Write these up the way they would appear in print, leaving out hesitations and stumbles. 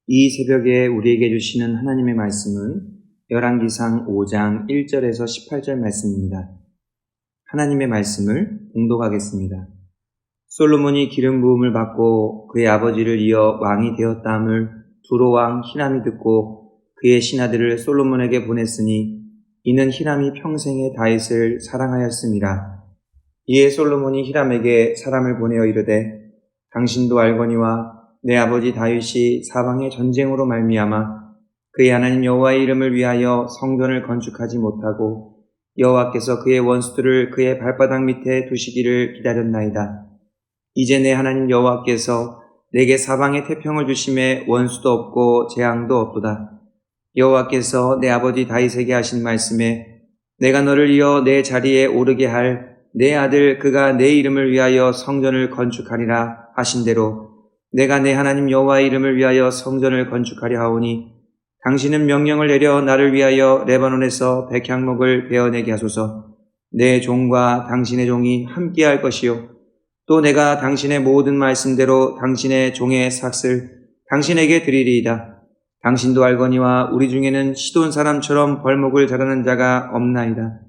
이 새벽에 우리에게 주시는 하나님의 말씀은 열왕기상 5장 1절에서 18절 말씀입니다. 하나님의 말씀을 봉독하겠습니다. 솔로몬이 기름 부음을 받고 그의 아버지를 이어 왕이 되었다함을 두로왕 히람이 듣고 그의 신하들을 솔로몬에게 보냈으니 이는 히람이 평생에 다윗을 사랑하였음이라. 이에 솔로몬이 히람에게 사람을 보내어 이르되 당신도 알거니와 내 아버지 다윗이 사방의 전쟁으로 말미암아 그의 하나님 여호와의 이름을 위하여 성전을 건축하지 못하고 여호와께서 그의 원수들을 그의 발바닥 밑에 두시기를 기다렸나이다. 이제 내 하나님 여호와께서 내게 사방에 태평을 주심에 원수도 없고 재앙도 없도다. 여호와께서 내 아버지 다윗에게 하신 말씀에 내가 너를 이어 내 자리에 오르게 할 내 아들 그가 내 이름을 위하여 성전을 건축하리라 하신 대로 내가 내 하나님 여호와의 이름을 위하여 성전을 건축하려 하오니 당신은 명령을 내려 나를 위하여 레바논에서 백향목을 베어내게 하소서. 내 종과 당신의 종이 함께할 것이요 또 내가 당신의 모든 말씀대로 당신의 종의 삭을 당신에게 드리리이다. 당신도 알거니와 우리 중에는 시돈 사람처럼 벌목을 자라는 자가 없나이다.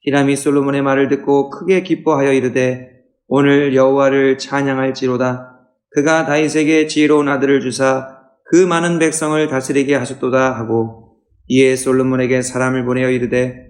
히람이 솔로몬의 말을 듣고 크게 기뻐하여 이르되 오늘 여호와를 찬양할지로다. 그가 다윗에게 지혜로운 아들을 주사 그 많은 백성을 다스리게 하셨도다 하고 이에 솔로몬에게 사람을 보내어 이르되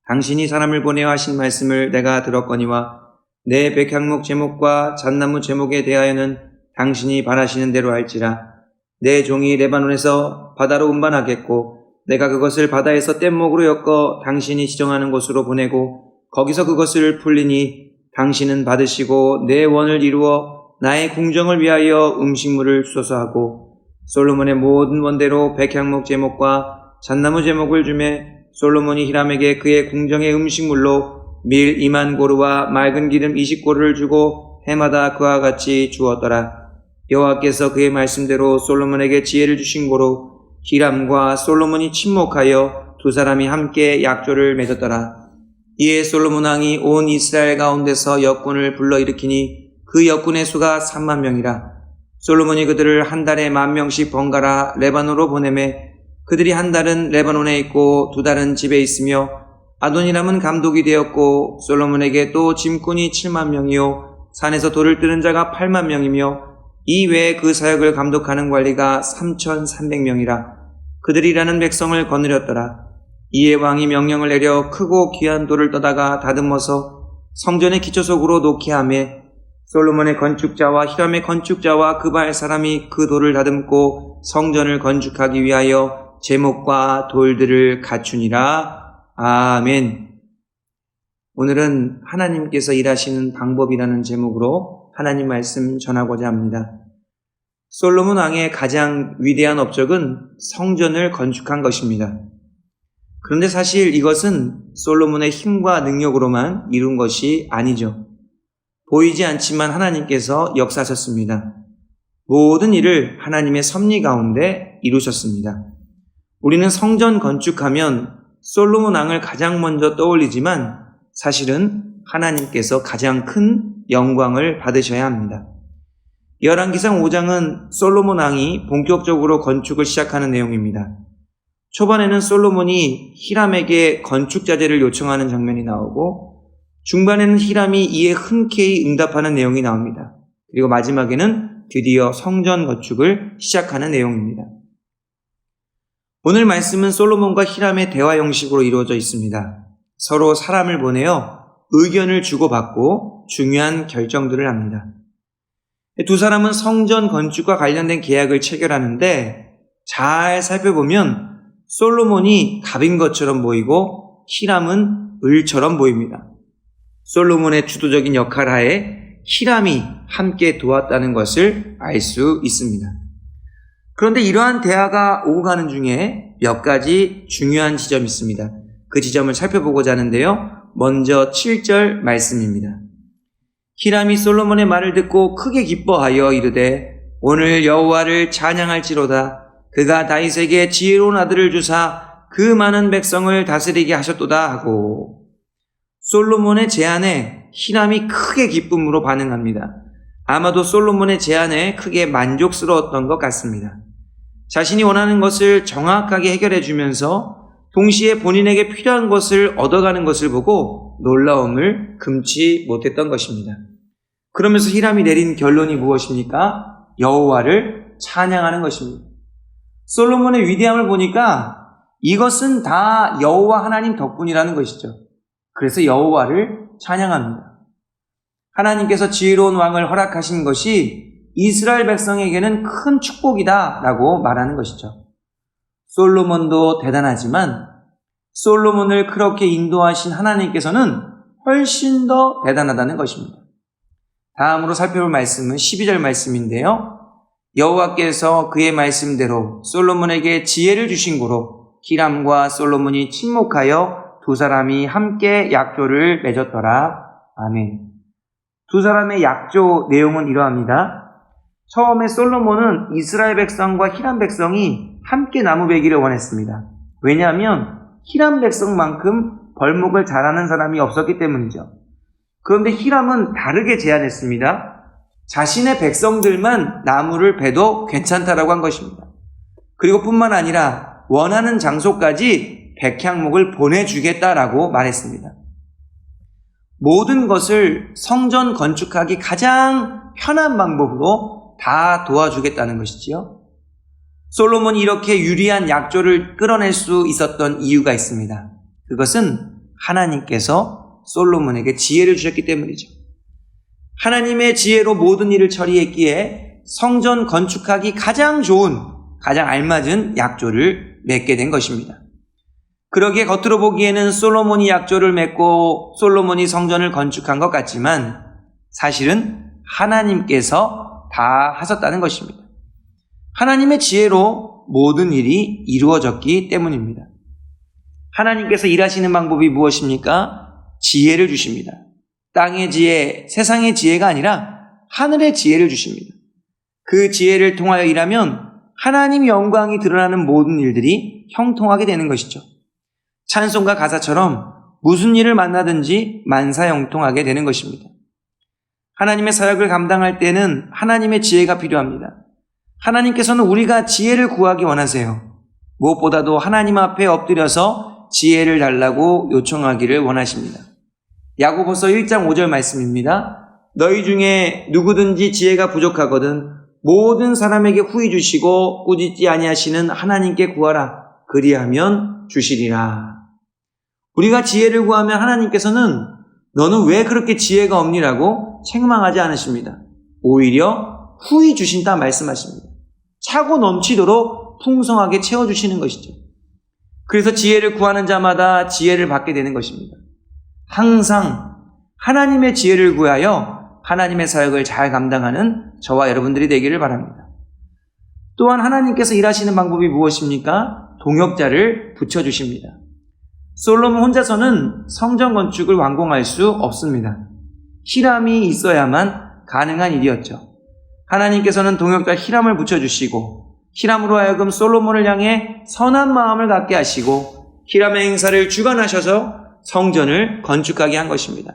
당신이 사람을 보내어 하신 말씀을 내가 들었거니와 내 백향목 제목과 잣나무 제목에 대하여는 당신이 바라시는 대로 할지라. 내 종이 레바논에서 바다로 운반하겠고 내가 그것을 바다에서 뗏목으로 엮어 당신이 지정하는 곳으로 보내고 거기서 그것을 풀리니 당신은 받으시고 내 원을 이루어 나의 궁정을 위하여 음식물을 주소서 하고 솔로몬의 모든 원대로 백향목 제목과 잣나무 제목을 주매 솔로몬이 히람에게 그의 궁정의 음식물로 밀 2만 고루와 맑은 기름 20고루를 주고 해마다 그와 같이 주었더라. 여호와께서 그의 말씀대로 솔로몬에게 지혜를 주신 고로 히람과 솔로몬이 친목하여 두 사람이 함께 약조를 맺었더라. 이에 솔로몬 왕이 온 이스라엘 가운데서 역군을 불러일으키니 그 역군의 수가 3만 명이라. 솔로몬이 그들을 한 달에 10,000명씩 번갈아 레바논으로 보내매 그들이 한 달은 레바논에 있고 두 달은 집에 있으며 아도니람은 감독이 되었고 솔로몬에게 또 짐꾼이 7만 명이요 산에서 돌을 뜨는 자가 8만 명이며 이 외에 그 사역을 감독하는 관리가 3,300명이라. 그들이 일하는 백성을 거느렸더라. 이에 왕이 명령을 내려 크고 귀한 돌을 떠다가 다듬어서 성전의 기초 속으로 놓게 하매 솔로몬의 건축자와 히람의 건축자와 그발 사람이 그 돌을 다듬고 성전을 건축하기 위하여 제목과 돌들을 갖추니라. 아멘. 오늘은 하나님께서 일하시는 방법이라는 제목으로 하나님 말씀 전하고자 합니다. 솔로몬 왕의 가장 위대한 업적은 성전을 건축한 것입니다. 그런데 사실 이것은 솔로몬의 힘과 능력으로만 이룬 것이 아니죠. 보이지 않지만 하나님께서 역사하셨습니다. 모든 일을 하나님의 섭리 가운데 이루셨습니다. 우리는 성전 건축하면 솔로몬 왕을 가장 먼저 떠올리지만 사실은 하나님께서 가장 큰 영광을 받으셔야 합니다. 열왕기상 5장은 솔로몬 왕이 본격적으로 건축을 시작하는 내용입니다. 초반에는 솔로몬이 히람에게 건축 자재를 요청하는 장면이 나오고 중반에는 히람이 이에 흔쾌히 응답하는 내용이 나옵니다. 그리고 마지막에는 드디어 성전 건축을 시작하는 내용입니다. 오늘 말씀은 솔로몬과 히람의 대화 형식으로 이루어져 있습니다. 서로 사람을 보내어 의견을 주고받고 중요한 결정들을 합니다. 두 사람은 성전 건축과 관련된 계약을 체결하는데 잘 살펴보면 솔로몬이 답인 것처럼 보이고 히람은 을처럼 보입니다. 솔로몬의 주도적인 역할 하에 히람이 함께 도왔다는 것을 알 수 있습니다. 그런데 이러한 대화가 오고 가는 중에 몇 가지 중요한 지점이 있습니다. 그 지점을 살펴보고자 하는데요. 먼저 7절 말씀입니다. 히람이 솔로몬의 말을 듣고 크게 기뻐하여 이르되 오늘 여호와를 찬양할지로다. 그가 다윗에게 지혜로운 아들을 주사 그 많은 백성을 다스리게 하셨도다 하고 솔로몬의 제안에 히람이 크게 기쁨으로 반응합니다. 아마도 솔로몬의 제안에 크게 만족스러웠던 것 같습니다. 자신이 원하는 것을 정확하게 해결해 주면서 동시에 본인에게 필요한 것을 얻어가는 것을 보고 놀라움을 금치 못했던 것입니다. 그러면서 히람이 내린 결론이 무엇입니까? 여호와를 찬양하는 것입니다. 솔로몬의 위대함을 보니까 이것은 다 여호와 하나님 덕분이라는 것이죠. 그래서 여호와를 찬양합니다. 하나님께서 지혜로운 왕을 허락하신 것이 이스라엘 백성에게는 큰 축복이다라고 말하는 것이죠. 솔로몬도 대단하지만 솔로몬을 그렇게 인도하신 하나님께서는 훨씬 더 대단하다는 것입니다. 다음으로 살펴볼 말씀은 12절 말씀인데요. 여호와께서 그의 말씀대로 솔로몬에게 지혜를 주신 고로 히람과 솔로몬이 친목하여 두 사람이 함께 약조를 맺었더라. 아멘. 두 사람의 약조 내용은 이러합니다. 처음에 솔로몬은 이스라엘 백성과 히람 백성이 함께 나무 베기를 원했습니다. 왜냐하면 히람 백성만큼 벌목을 잘하는 사람이 없었기 때문이죠. 그런데 히람은 다르게 제안했습니다. 자신의 백성들만 나무를 베도 괜찮다라고 한 것입니다. 그리고 뿐만 아니라 원하는 장소까지 백향목을 보내주겠다라고 말했습니다. 모든 것을 성전 건축하기 가장 편한 방법으로 다 도와주겠다는 것이지요. 솔로몬이 이렇게 유리한 약조를 끌어낼 수 있었던 이유가 있습니다. 그것은 하나님께서 솔로몬에게 지혜를 주셨기 때문이죠. 하나님의 지혜로 모든 일을 처리했기에 성전 건축하기 가장 좋은, 가장 알맞은 약조를 맺게 된 것입니다. 그러기에 겉으로 보기에는 솔로몬이 약조를 맺고 솔로몬이 성전을 건축한 것 같지만 사실은 하나님께서 다 하셨다는 것입니다. 하나님의 지혜로 모든 일이 이루어졌기 때문입니다. 하나님께서 일하시는 방법이 무엇입니까? 지혜를 주십니다. 땅의 지혜, 세상의 지혜가 아니라 하늘의 지혜를 주십니다. 그 지혜를 통하여 일하면 하나님 영광이 드러나는 모든 일들이 형통하게 되는 것이죠. 찬송가 가사처럼 무슨 일을 만나든지 만사형통하게 되는 것입니다. 하나님의 사역을 감당할 때는 하나님의 지혜가 필요합니다. 하나님께서는 우리가 지혜를 구하기 원하세요. 무엇보다도 하나님 앞에 엎드려서 지혜를 달라고 요청하기를 원하십니다. 야고보서 1장 5절 말씀입니다. 너희 중에 누구든지 지혜가 부족하거든 모든 사람에게 후히 주시고 꾸짖지 아니하시는 하나님께 구하라. 그리하면 주시리라. 우리가 지혜를 구하면 하나님께서는 너는 왜 그렇게 지혜가 없니라고 책망하지 않으십니다. 오히려 후히 주신다 말씀하십니다. 차고 넘치도록 풍성하게 채워주시는 것이죠. 그래서 지혜를 구하는 자마다 지혜를 받게 되는 것입니다. 항상 하나님의 지혜를 구하여 하나님의 사역을 잘 감당하는 저와 여러분들이 되기를 바랍니다. 또한 하나님께서 일하시는 방법이 무엇입니까? 동역자를 붙여주십니다. 솔로몬 혼자서는 성전 건축을 완공할 수 없습니다. 히람이 있어야만 가능한 일이었죠. 하나님께서는 동역자 히람을 붙여주시고 히람으로 하여금 솔로몬을 향해 선한 마음을 갖게 하시고 히람의 행사를 주관하셔서 성전을 건축하게 한 것입니다.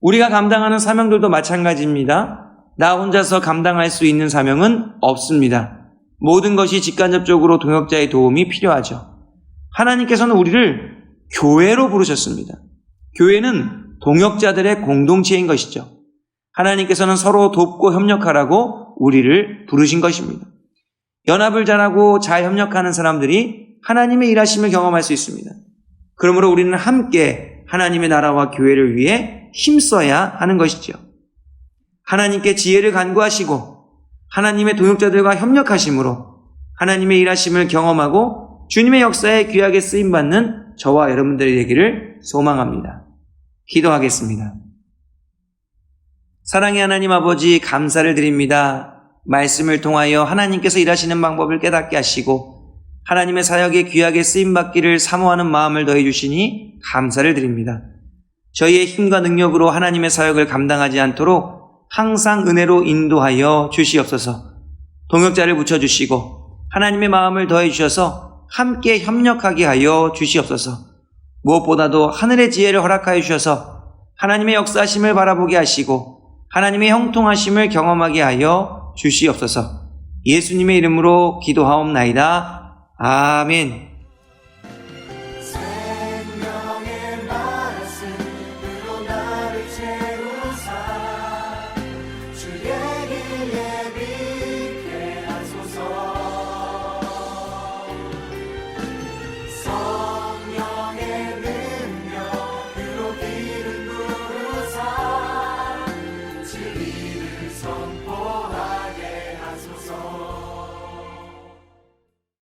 우리가 감당하는 사명들도 마찬가지입니다. 나 혼자서 감당할 수 있는 사명은 없습니다. 모든 것이 직간접적으로 동역자의 도움이 필요하죠. 하나님께서는 우리를 교회로 부르셨습니다. 교회는 동역자들의 공동체인 것이죠. 하나님께서는 서로 돕고 협력하라고 우리를 부르신 것입니다. 연합을 잘하고 잘 협력하는 사람들이 하나님의 일하심을 경험할 수 있습니다. 그러므로 우리는 함께 하나님의 나라와 교회를 위해 힘써야 하는 것이죠. 하나님께 지혜를 간구하시고 하나님의 동역자들과 협력하심으로 하나님의 일하심을 경험하고 주님의 역사에 귀하게 쓰임받는 저와 여러분들이 되기를 소망합니다. 기도하겠습니다. 사랑의 하나님 아버지, 감사를 드립니다. 말씀을 통하여 하나님께서 일하시는 방법을 깨닫게 하시고 하나님의 사역에 귀하게 쓰임받기를 사모하는 마음을 더해 주시니 감사를 드립니다. 저희의 힘과 능력으로 하나님의 사역을 감당하지 않도록 항상 은혜로 인도하여 주시옵소서. 동역자를 붙여주시고 하나님의 마음을 더해 주셔서 함께 협력하게 하여 주시옵소서. 무엇보다도 하늘의 지혜를 허락하여 주셔서 하나님의 역사하심을 바라보게 하시고 하나님의 형통하심을 경험하게 하여 주시옵소서. 예수님의 이름으로 기도하옵나이다. 아멘.